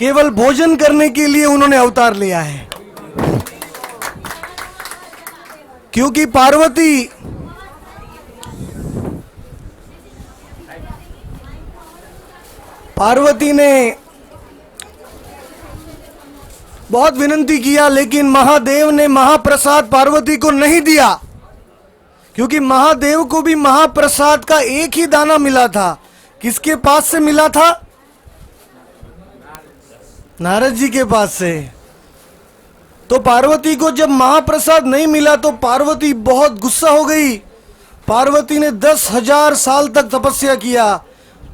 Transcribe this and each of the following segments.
केवल भोजन करने के लिए उन्होंने अवतार लिया है। क्योंकि पार्वती ने बहुत विनती किया, लेकिन महादेव ने महाप्रसाद पार्वती को नहीं दिया, क्योंकि महादेव को भी महाप्रसाद का एक ही दाना मिला था। किसके पास से मिला था? नारद जी के पास से। तो पार्वती को जब महाप्रसाद नहीं मिला तो पार्वती बहुत गुस्सा हो गई। पार्वती ने 10,000 साल तक तपस्या किया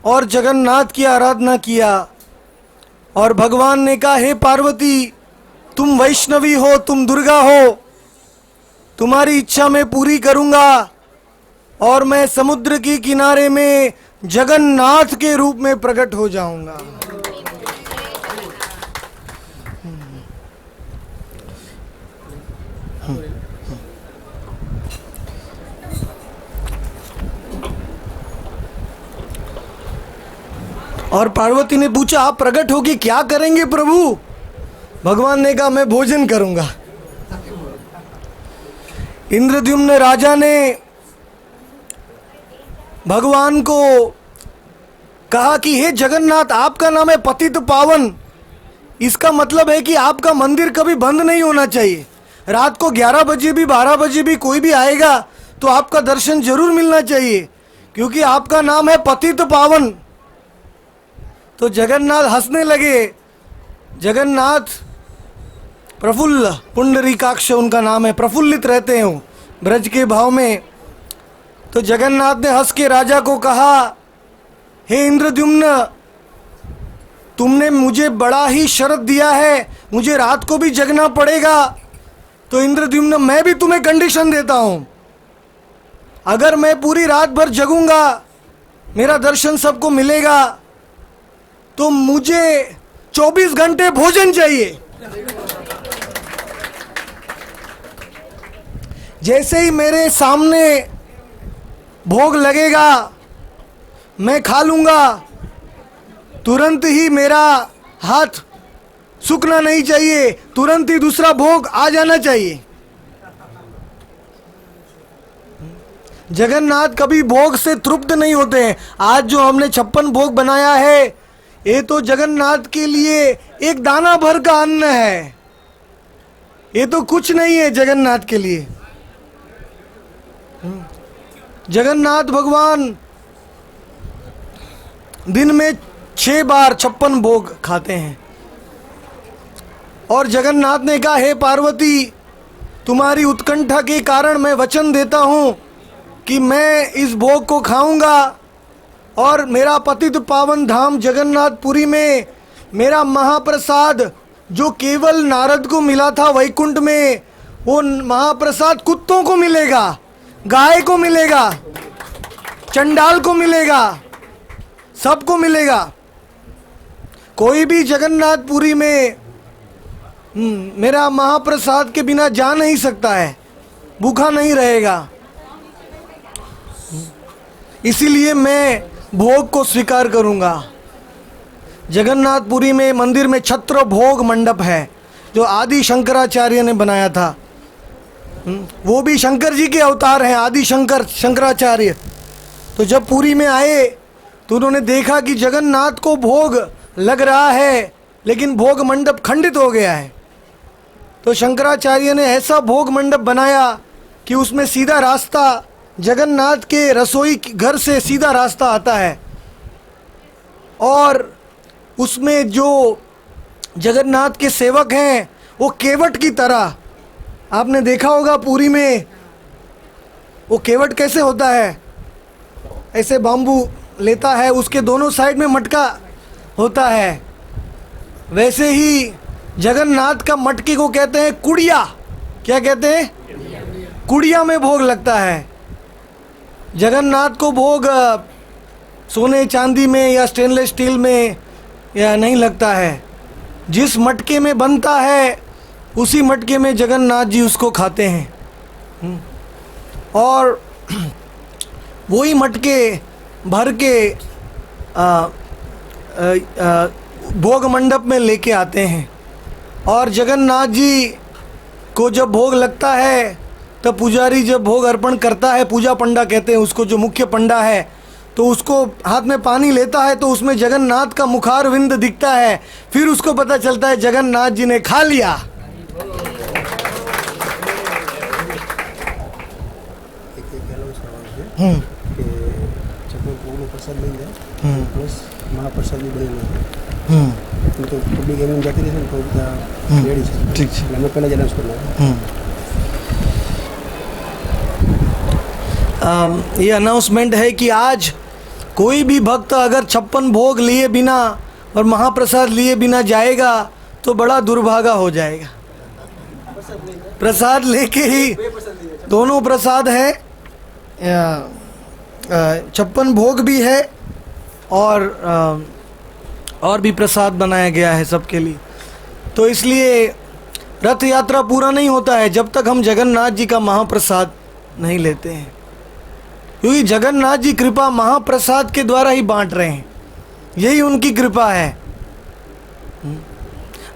और जगन्नाथ की आराधना किया। और भगवान ने कहा, हे पार्वती, तुम वैष्णवी हो, तुम दुर्गा हो, तुम्हारी इच्छा मैं पूरी करूंगा और मैं समुद्र के किनारे में जगन्नाथ के रूप में प्रकट हो जाऊंगा। और पार्वती ने पूछा, आप प्रकट होके क्या करेंगे प्रभु? भगवान ने कहा, मैं भोजन करूंगा। इंद्रद्युम्न राजा ने भगवान को कहा कि हे जगन्नाथ, आपका नाम है पतित पावन, इसका मतलब है कि आपका मंदिर कभी बंद नहीं होना चाहिए। रात को 11 बजे भी 12 बजे भी कोई भी आएगा तो आपका दर्शन जरूर मिलना चाहिए, क्योंकि आपका नाम है पतित पावन। तो जगन्नाथ हंसने लगे। जगन्नाथ प्रफुल्ल पुंडरीकाक्ष उनका नाम है, प्रफुल्लित रहते हैं ब्रज के भाव में। तो जगन्नाथ ने हंस के राजा को कहा, हे इंद्रद्युम्न, तुमने मुझे बड़ा ही शर्त दिया है, मुझे रात को भी जगना पड़ेगा। तो इंद्रद्युम्न, मैं भी तुम्हें कंडीशन देता हूं, अगर मैं पूरी रात भर जगूंगा, मेरा दर्शन सबको मिलेगा, तो मुझे 24 घंटे भोजन चाहिए। जैसे ही मेरे सामने भोग लगेगा मैं खा लूंगा, तुरंत ही मेरा हाथ सूखना नहीं चाहिए, तुरंत ही दूसरा भोग आ जाना चाहिए। जगन्नाथ कभी भोग से तृप्त नहीं होते हैं। आज जो हमने 56 भोग बनाया है, ये तो जगन्नाथ के लिए एक दाना भर का अन्न है, ये तो कुछ नहीं है जगन्नाथ के लिए। जगन्नाथ भगवान दिन में 6 बार 56 भोग खाते हैं। और जगन्नाथ ने कहा, हे पार्वती, तुम्हारी उत्कंठा के कारण मैं वचन देता हूं कि मैं इस भोग को खाऊंगा और मेरा पतित पावन धाम जगन्नाथपुरी में मेरा महाप्रसाद जो केवल नारद को मिला था वैकुंठ में, वो महाप्रसाद कुत्तों को मिलेगा, गाय को मिलेगा, चंडाल को मिलेगा, सबको मिलेगा। कोई भी जगन्नाथपुरी में मेरा महाप्रसाद के बिना जा नहीं सकता है, भूखा नहीं रहेगा। इसीलिए मैं भोग को स्वीकार करूंगा। जगन्नाथपुरी में मंदिर में छत्र भोग मंडप है, जो आदि शंकराचार्य ने बनाया था। वो भी शंकर जी के अवतार हैं, आदि शंकराचार्य। तो जब पुरी में आए तो उन्होंने देखा कि जगन्नाथ को भोग लग रहा है, लेकिन भोग मंडप खंडित हो गया है। तो शंकराचार्य ने ऐसा भोग मंडप बनाया कि उसमें सीधा रास्ता जगन्नाथ के रसोई घर से सीधा रास्ता आता है, और उसमें जो जगन्नाथ के सेवक हैं वो केवट की तरह, आपने देखा होगा पुरी में वो केवट कैसे होता है, ऐसे बाम्बू लेता है, उसके दोनों साइड में मटका होता है। वैसे ही जगन्नाथ का मटके को कहते हैं कुड़िया। क्या कहते हैं? कुड़िया में भोग लगता है। जगन्नाथ को भोग सोने चांदी में या स्टेनलेस स्टील में या नहीं लगता है, जिस मटके में बनता है उसी मटके में जगन्नाथ जी उसको खाते हैं। और वही मटके भर के भोग मंडप में लेके आते हैं और जगन्नाथ जी को जब भोग लगता है तब पुजारी जब भोग अर्पण करता है, पूजा पंडा कहते हैं उसको, जो मुख्य पंडा है, तो उसको हाथ में पानी लेता है तो उसमें जगन्नाथ का मुखारविंद दिखता है। फिर उसको पता चलता है जगन्नाथ जी ने खा लिया। प्लस महाप्रसाद भी बने तो पब्लिक एवं जाती रही तो रेडी है। ठीक है, मैं पहले अनाउंस करना ये अनाउंसमेंट है कि आज कोई भी भक्त अगर 56 भोग लिए बिना और महाप्रसाद लिए बिना जाएगा तो बड़ा दुर्भागा हो जाएगा। प्रसाद लेके ही, दोनों प्रसाद है, 56 भोग भी है और भी प्रसाद बनाया गया है सबके लिए। तो इसलिए रथ यात्रा पूरा नहीं होता है जब तक हम जगन्नाथ जी का महाप्रसाद नहीं लेते हैं, क्योंकि जगन्नाथ जी कृपा महाप्रसाद के द्वारा ही बांट रहे हैं, यही उनकी कृपा है।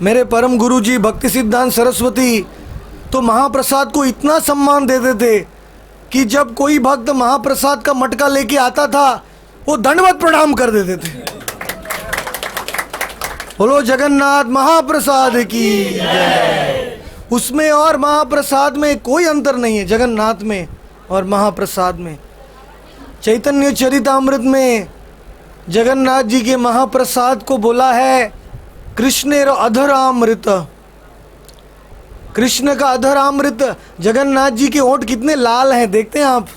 मेरे परम गुरु जी भक्ति सिद्धांत सरस्वती तो महाप्रसाद को इतना सम्मान देते थे कि जब कोई भक्त महाप्रसाद का मटका लेके आता था वो दंडवत प्रणाम कर देते थे। बोलो जगन्नाथ महाप्रसाद की जय। उसमें और महाप्रसाद में कोई अंतर नहीं है, जगन्नाथ में और महाप्रसाद में। चैतन्य चरितामृत में जगन्नाथ जी के महाप्रसाद को बोला है कृष्णेर अधरामृत। कृष्ण का अधरामृत, जगन्नाथ जी के होंठ कितने लाल हैं देखते हैं आप।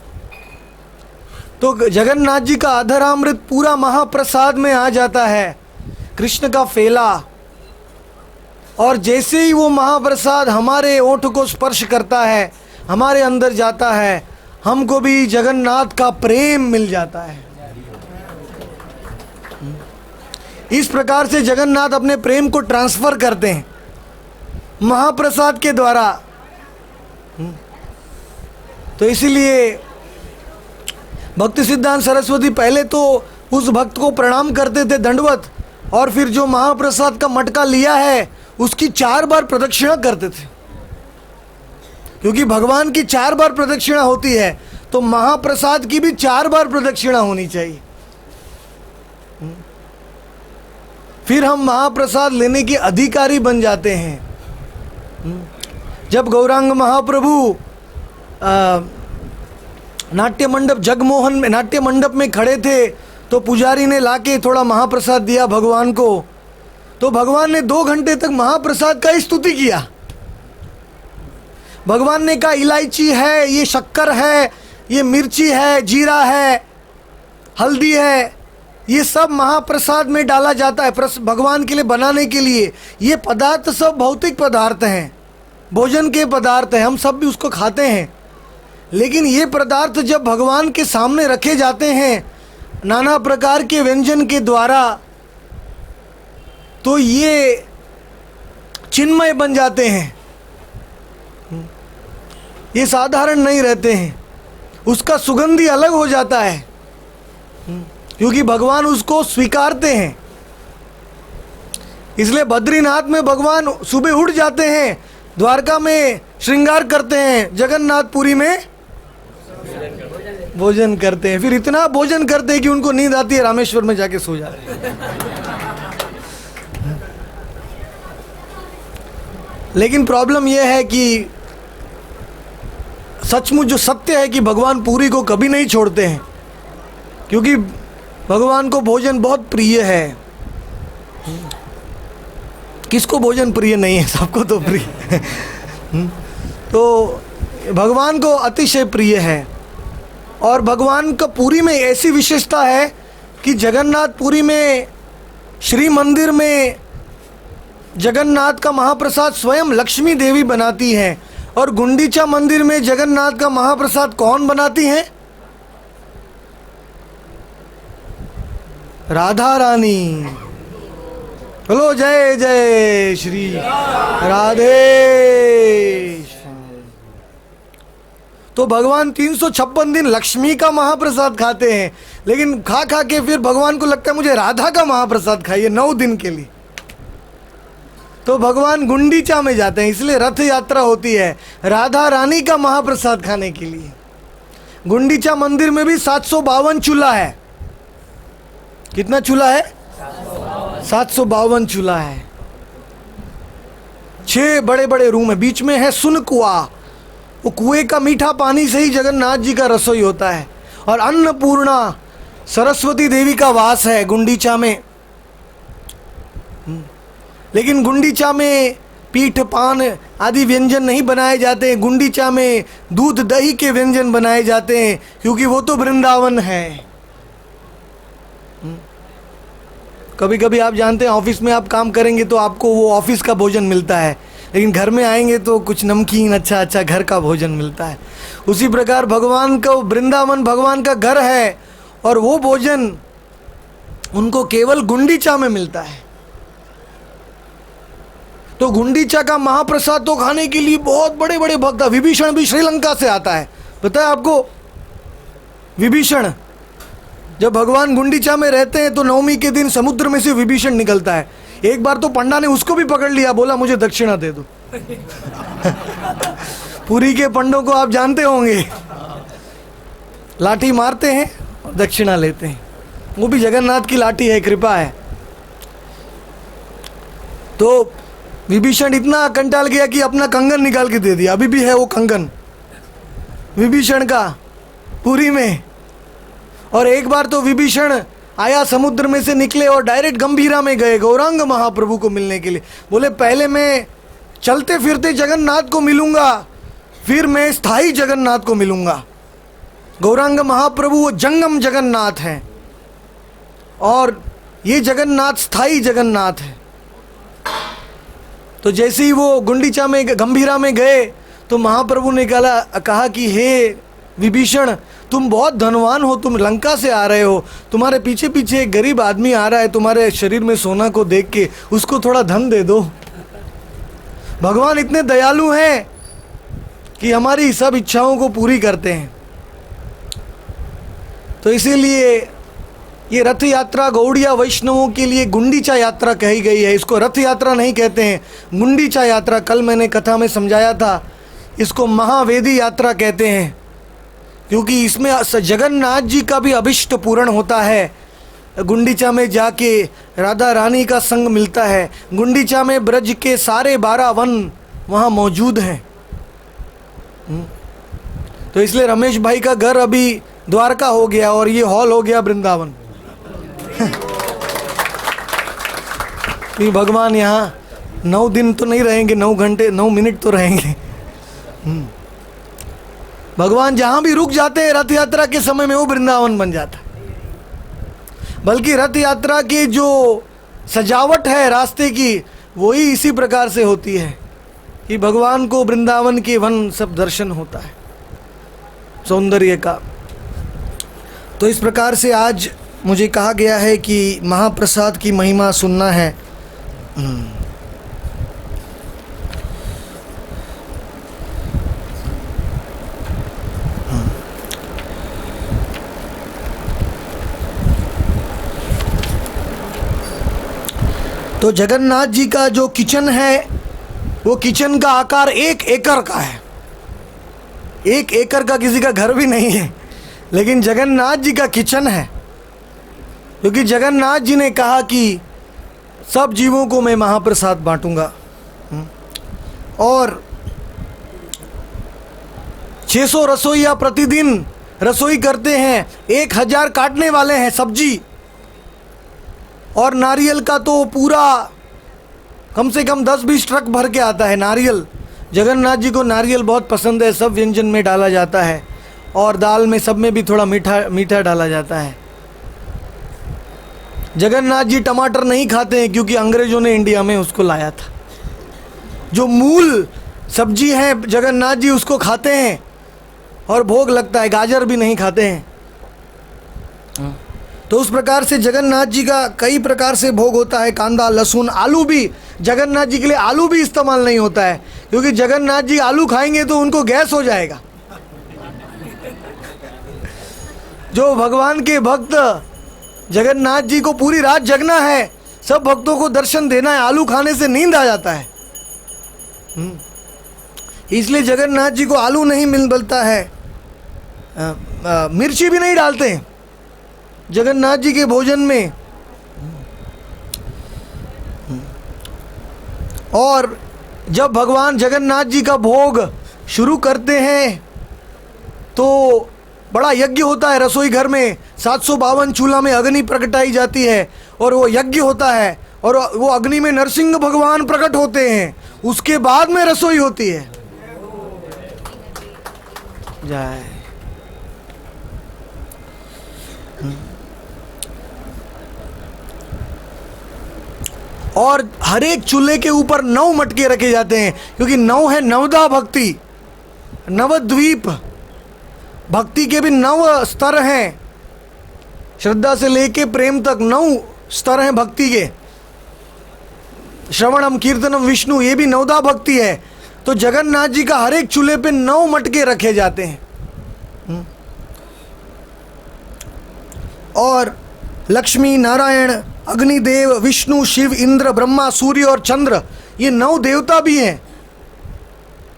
तो जगन्नाथ जी का अधरामृत पूरा महाप्रसाद में आ जाता है, कृष्ण का फेला। और जैसे ही वो महाप्रसाद हमारे होंठ को स्पर्श करता है, हमारे अंदर जाता है, हमको भी जगन्नाथ का प्रेम मिल जाता है। इस प्रकार से जगन्नाथ अपने प्रेम को ट्रांसफर करते हैं महाप्रसाद के द्वारा। तो इसीलिए भक्ति सिद्धांत सरस्वती पहले तो उस भक्त को प्रणाम करते थे दंडवत, और फिर जो महाप्रसाद का मटका लिया है उसकी 4 बार प्रदक्षिणा करते थे, क्योंकि भगवान की 4 बार प्रदक्षिणा होती है तो महाप्रसाद की भी 4 बार प्रदक्षिणा होनी चाहिए। फिर हम महाप्रसाद लेने के अधिकारी बन जाते हैं। जब गौरांग महाप्रभु नाट्य मंडप जगमोहन में नाट्य मंडप में खड़े थे तो पुजारी ने लाके थोड़ा महाप्रसाद दिया भगवान को, तो भगवान ने 2 घंटे तक महाप्रसाद का ही स्तुति किया। भगवान ने कहा इलायची है, ये शक्कर है, ये मिर्ची है, जीरा है, हल्दी है, ये सब महाप्रसाद में डाला जाता है भगवान के लिए बनाने के लिए। ये पदार्थ सब भौतिक पदार्थ हैं, भोजन के पदार्थ हैं, हम सब भी उसको खाते हैं। लेकिन ये पदार्थ जब भगवान के सामने रखे जाते हैं नाना प्रकार के व्यंजन के द्वारा, तो ये चिन्मय बन जाते हैं, ये साधारण नहीं रहते हैं, उसका सुगंध ही अलग हो जाता है, क्योंकि भगवान उसको स्वीकारते हैं। इसलिए बद्रीनाथ में भगवान सुबह उठ जाते हैं, द्वारका में श्रृंगार करते हैं, जगन्नाथपुरी में भोजन करते हैं, फिर इतना भोजन करते हैं कि उनको नींद आती है, रामेश्वर में जाके सो जाते हैं। लेकिन प्रॉब्लम यह है कि सचमुच जो सत्य है कि भगवान पूरी को कभी नहीं छोड़ते हैं, क्योंकि भगवान को भोजन बहुत प्रिय है। किसको भोजन प्रिय नहीं है, सबको तो प्रिय है। तो भगवान को अतिशय प्रिय है। और भगवान का पुरी में ऐसी विशेषता है कि जगन्नाथपुरी में श्री मंदिर में जगन्नाथ का महाप्रसाद स्वयं लक्ष्मी देवी बनाती हैं, और गुंडीचा मंदिर में जगन्नाथ का महाप्रसाद कौन बनाती हैं? राधा रानी। बोलो जय जय श्री राधे। तो भगवान 356 दिन लक्ष्मी का महाप्रसाद खाते हैं, लेकिन खा खा के फिर भगवान को लगता है मुझे राधा का महाप्रसाद खाइए 9 दिन के लिए। तो भगवान गुंडीचा में जाते हैं, इसलिए रथ यात्रा होती है राधा रानी का महाप्रसाद खाने के लिए। गुंडीचा मंदिर में भी 752 चूल्हा है। कितना चूल्हा है? 752 चूल्हा है। 6 बड़े बड़े रूम है, बीच में है सुन कुआ, वो कुएं का मीठा पानी से ही जगन्नाथ जी का रसोई होता है। और अन्नपूर्णा सरस्वती देवी का वास है गुंडीचा में। लेकिन गुंडीचा में पीठ पान आदि व्यंजन नहीं बनाए जाते हैं। गुंडीचा में दूध दही के व्यंजन बनाए जाते हैं, क्योंकि वो तो वृंदावन है। कभी कभी आप जानते हैं ऑफिस में आप काम करेंगे तो आपको वो ऑफिस का भोजन मिलता है, लेकिन घर में आएंगे तो कुछ नमकीन अच्छा अच्छा घर का भोजन मिलता है। उसी प्रकार भगवान का वृंदावन भगवान का घर है, और वो भोजन उनको केवल गुंडीचा में मिलता है। तो गुंडीचा का महाप्रसाद तो खाने के लिए बहुत बड़े बड़े भक्त। विभीषण भी श्रीलंका से आता है, पता है आपको? विभीषण जब भगवान गुंडीचा में रहते हैं तो नवमी के दिन समुद्र में से विभीषण निकलता है। एक बार तो पंडा ने उसको भी पकड़ लिया, बोला मुझे दक्षिणा दे दो। पुरी के पंडों को आप जानते होंगे, लाठी मारते हैं और दक्षिणा लेते हैं। वो भी जगन्नाथ की लाठी है, कृपा है। तो विभीषण इतना कंटाल गया कि अपना कंगन निकाल के दे दिया। अभी भी है वो कंगन विभीषण का पुरी में। और एक बार तो विभीषण आया, समुद्र में से निकले और डायरेक्ट गंभीरा में गए गौरांग महाप्रभु को मिलने के लिए। बोले पहले मैं चलते फिरते जगन्नाथ को मिलूंगा, फिर मैं स्थायी जगन्नाथ को मिलूंगा। गौरांग महाप्रभु वो जंगम जगन्नाथ हैं, और ये जगन्नाथ स्थायी जगन्नाथ है। तो जैसे ही वो गुंडीचा में गंभीरा में गए तो महाप्रभु ने कहा कि हे विभीषण, तुम बहुत धनवान हो, तुम लंका से आ रहे हो, तुम्हारे पीछे पीछे एक गरीब आदमी आ रहा है, तुम्हारे शरीर में सोना को देख के उसको थोड़ा धन दे दो। भगवान इतने दयालु हैं कि हमारी सब इच्छाओं को पूरी करते हैं। तो इसीलिए ये रथ यात्रा गौड़िया वैष्णवों के लिए गुंडीचा यात्रा कही गई है। इसको रथ यात्रा नहीं कहते हैं, गुंडीचा यात्रा। कल मैंने कथा में समझाया था, इसको महावेदी यात्रा कहते हैं, क्योंकि इसमें जगन्नाथ जी का भी अभिष्ट पूर्ण होता है। गुंडीचा में जाके राधा रानी का संग मिलता है। गुंडीचा में ब्रज के सारे 12 वन वहाँ मौजूद हैं। तो इसलिए रमेश भाई का घर अभी द्वारका हो गया और ये हॉल हो गया वृंदावन। कि भगवान यहाँ 9 दिन तो नहीं रहेंगे, 9 घंटे 9 मिनट तो रहेंगे। भगवान जहाँ भी रुक जाते हैं रथ यात्रा के समय में वो वृंदावन बन जाता है। बल्कि रथ यात्रा की जो सजावट है रास्ते की, वही इसी प्रकार से होती है कि भगवान को वृंदावन के वन सब दर्शन होता है, सौंदर्य का। तो इस प्रकार से आज मुझे कहा गया है कि महाप्रसाद की महिमा सुनना है। तो जगन्नाथ जी का जो किचन है, वो किचन का आकार 1 एकड़ का है। 1 एकड़ का किसी का घर भी नहीं है, लेकिन जगन्नाथ जी का किचन है, क्योंकि जगन्नाथ जी ने कहा कि सब जीवों को मैं महाप्रसाद बांटूंगा। और 600 रसोइया प्रतिदिन रसोई करते हैं, 1000 काटने वाले हैं सब्जी। और नारियल का तो पूरा कम से कम 10-20 ट्रक भर के आता है नारियल। जगन्नाथ जी को नारियल बहुत पसंद है, सब व्यंजन में डाला जाता है, और दाल में सब में भी थोड़ा मीठा डाला जाता है। जगन्नाथ जी टमाटर नहीं खाते हैं, क्योंकि अंग्रेज़ों ने इंडिया में उसको लाया था। जो मूल सब्जी है जगन्नाथ जी उसको खाते हैं, और भोग लगता है। गाजर भी नहीं खाते हैं। तो उस प्रकार से जगन्नाथ जी का कई प्रकार से भोग होता है। कांदा, लहसुन, आलू भी जगन्नाथ जी के लिए आलू भी इस्तेमाल नहीं होता है, क्योंकि जगन्नाथ जी आलू खाएंगे तो उनको गैस हो जाएगा। जो भगवान के भक्त जगन्नाथ जी को पूरी रात जगना है, सब भक्तों को दर्शन देना है। आलू खाने से नींद आ जाता है, इसलिए जगन्नाथ जी को आलू नहीं मिलता है, मिर्ची भी नहीं डालते हैं जगन्नाथ जी के भोजन में। और जब भगवान जगन्नाथ जी का भोग शुरू करते हैं तो बड़ा यज्ञ होता है रसोई घर में। 752 चूल्हा में अग्नि प्रकटाई जाती है और वो यज्ञ होता है और वो अग्नि में नरसिंह भगवान प्रकट होते हैं। उसके बाद में रसोई होती है। जय। और हर एक चूल्हे के ऊपर 9 मटके रखे जाते हैं, क्योंकि 9 है नवदा भक्ति, नवद्वीप भक्ति के भी 9 स्तर हैं। श्रद्धा से लेके प्रेम तक 9 स्तर हैं भक्ति के। श्रवणम कीर्तनम विष्णु, ये भी नवदा भक्ति है। तो जगन्नाथ जी का हर एक चूल्हे पे 9 मटके रखे जाते हैं। और लक्ष्मी, नारायण, अग्निदेव, विष्णु, शिव, इंद्र, ब्रह्मा, सूर्य और चंद्र, ये 9 देवता भी हैं।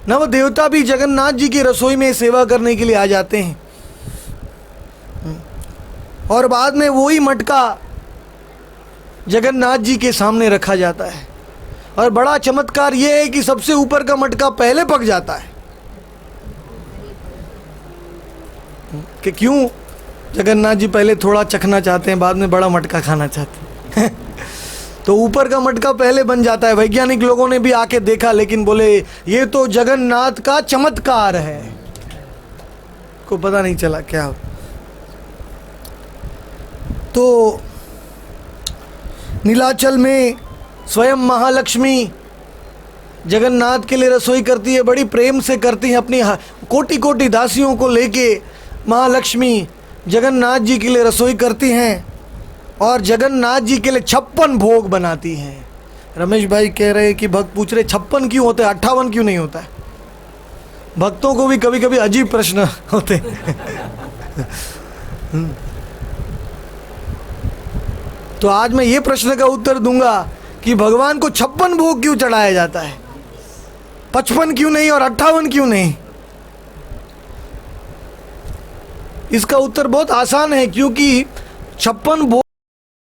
9 देवता भी जगन्नाथ जी की रसोई में सेवा करने के लिए आ जाते हैं। और बाद में वही मटका जगन्नाथ जी के सामने रखा जाता है। और बड़ा चमत्कार ये है कि सबसे ऊपर का मटका पहले पक जाता है। कि क्यों? जगन्नाथ जी पहले थोड़ा चखना चाहते हैं, बाद में बड़ा मटका खाना चाहते हैं। तो ऊपर का मटका पहले बन जाता है। वैज्ञानिक लोगों ने भी आके देखा, लेकिन बोले ये तो जगन्नाथ का चमत्कार है, को पता नहीं चला क्या। तो नीलाचल में स्वयं महालक्ष्मी जगन्नाथ के लिए रसोई करती है, बड़ी प्रेम से करती है। अपनी कोटि कोटि दासियों को लेके महालक्ष्मी जगन्नाथ जी के लिए रसोई करती हैं और जगन्नाथ जी के लिए 56 भोग बनाती हैं। रमेश भाई कह रहे हैं कि भक्त पूछ रहे 56 क्यों होते हैं, 58 क्यों नहीं होता है? भक्तों को भी कभी कभी अजीब प्रश्न होते हैं। तो आज मैं ये प्रश्न का उत्तर दूंगा कि भगवान को 56 भोग क्यों चढ़ाया जाता है, 55 क्यों नहीं और 58 क्यों नहीं? इसका उत्तर बहुत आसान है, क्योंकि 56 भोग